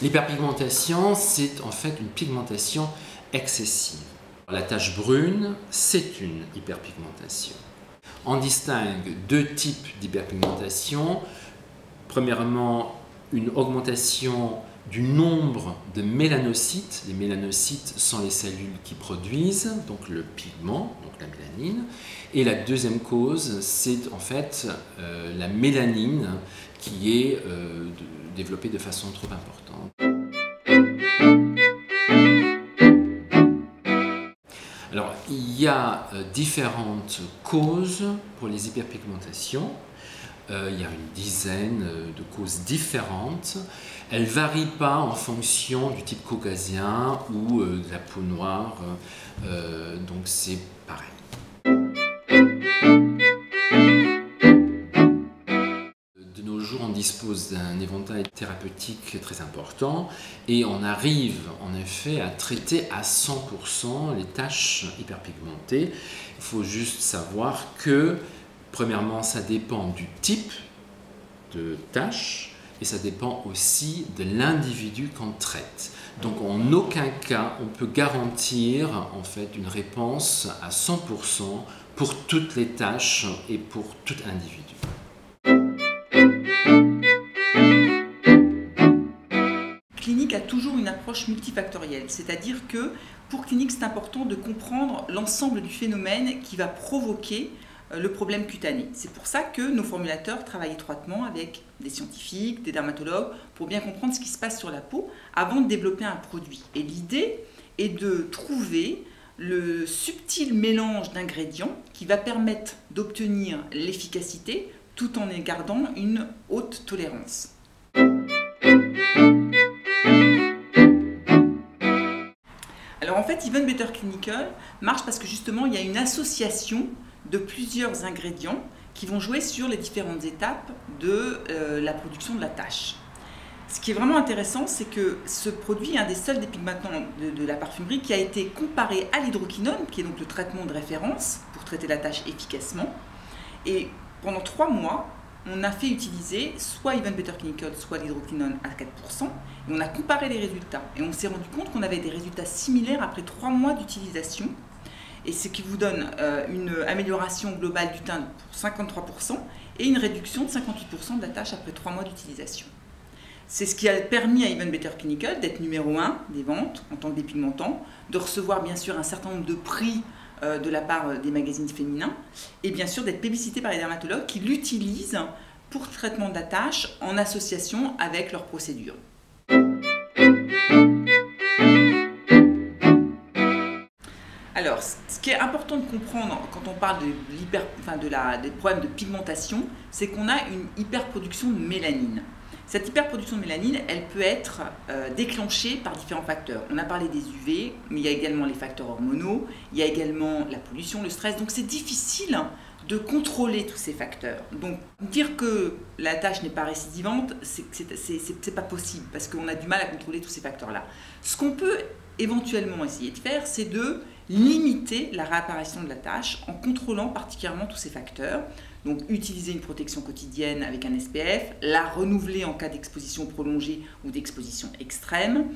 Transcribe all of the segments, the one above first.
L'hyperpigmentation, c'est en fait une pigmentation excessive. La tache brune, c'est une hyperpigmentation. On distingue deux types d'hyperpigmentation. Premièrement, une augmentation du nombre de mélanocytes. Les mélanocytes sont les cellules qui produisent donc le pigment, donc la mélanine. Et la deuxième cause, c'est en fait la mélanine qui est développée de façon trop importante. Alors, il y a différentes causes pour les hyperpigmentations. Il y a une dizaine de causes différentes. Elles ne varient pas en fonction du type caucasien ou de la peau noire, donc c'est pareil. De nos jours, on dispose d'un éventail thérapeutique très important et on arrive en effet à traiter à 100% les taches hyperpigmentées. Il faut juste savoir que premièrement, ça dépend du type de tache et ça dépend aussi de l'individu qu'on traite. Donc en aucun cas on peut garantir en fait une réponse à 100% pour toutes les taches et pour tout individu. Clinique a toujours une approche multifactorielle, c'est-à-dire que pour Clinique, c'est important de comprendre l'ensemble du phénomène qui va provoquer le problème cutané. C'est pour ça que nos formulateurs travaillent étroitement avec des scientifiques, des dermatologues, pour bien comprendre ce qui se passe sur la peau avant de développer un produit. Et l'idée est de trouver le subtil mélange d'ingrédients qui va permettre d'obtenir l'efficacité tout en gardant une haute tolérance. Alors en fait, Even Better Clinical marche parce que justement, il y a une association de plusieurs ingrédients qui vont jouer sur les différentes étapes de la production de la tache. Ce qui est vraiment intéressant, c'est que ce produit est un des seuls dépigmentants de la parfumerie qui a été comparé à l'hydroquinone, qui est donc le traitement de référence pour traiter la tache efficacement. Et pendant 3 mois, on a fait utiliser soit Even Better Clinical, soit l'hydroquinone à 4%, et on a comparé les résultats. Et on s'est rendu compte qu'on avait des résultats similaires après 3 mois d'utilisation, et ce qui vous donne une amélioration globale du teint pour 53% et une réduction de 58% de la tache après 3 mois d'utilisation. C'est ce qui a permis à Even Better Clinical d'être numéro 1 des ventes en tant que dépigmentant, de recevoir bien sûr un certain nombre de prix de la part des magazines féminins et bien sûr d'être publicité par les dermatologues qui l'utilisent pour le traitement de la tache en association avec leurs procédures. Alors, ce qui est important de comprendre quand on parle des problèmes de pigmentation, c'est qu'on a une hyperproduction de mélanine. Cette hyperproduction de mélanine, elle peut être déclenchée par différents facteurs. On a parlé des UV, mais il y a également les facteurs hormonaux, il y a également la pollution, le stress. Donc c'est difficile de contrôler tous ces facteurs. Donc dire que la tache n'est pas récidivante, c'est pas possible parce qu'on a du mal à contrôler tous ces facteurs-là. Ce qu'on peut éventuellement essayer de faire, c'est de limiter la réapparition de la tache en contrôlant particulièrement tous ces facteurs. Donc utiliser une protection quotidienne avec un SPF, la renouveler en cas d'exposition prolongée ou d'exposition extrême,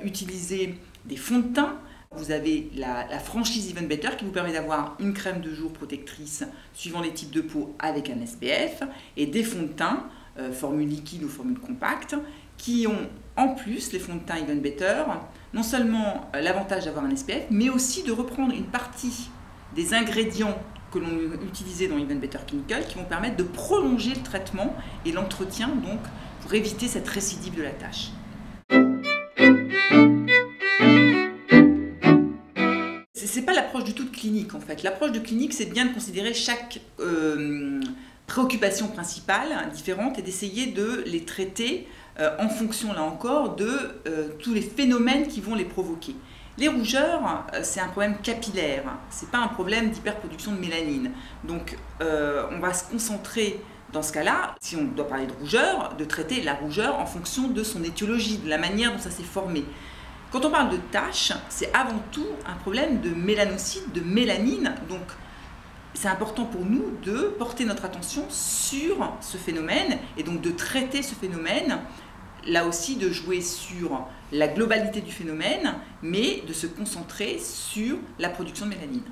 utiliser des fonds de teint. Vous avez la franchise Even Better qui vous permet d'avoir une crème de jour protectrice suivant les types de peau avec un SPF et des fonds de teint, formule liquide ou formule compacte, qui ont en plus, les fonds de teint Even Better, non seulement l'avantage d'avoir un SPF, mais aussi de reprendre une partie des ingrédients que l'on utilisait dans Even Better Clinical qui vont permettre de prolonger le traitement et l'entretien donc pour éviter cette récidive de la tache. C'est pas l'approche du tout de clinique en fait. L'approche de clinique, c'est bien de considérer chaque préoccupation principale différente et d'essayer de les traiter en fonction là encore de tous les phénomènes qui vont les provoquer. Les rougeurs, c'est un problème capillaire, c'est pas un problème d'hyperproduction de mélanine. Donc on va se concentrer dans ce cas-là, si on doit parler de rougeur, de traiter la rougeur en fonction de son étiologie, de la manière dont ça s'est formé. Quand on parle de taches, c'est avant tout un problème de mélanocytes, de mélanine. Donc c'est important pour nous de porter notre attention sur ce phénomène et donc de traiter ce phénomène là aussi de jouer sur la globalité du phénomène, mais de se concentrer sur la production de mélanine.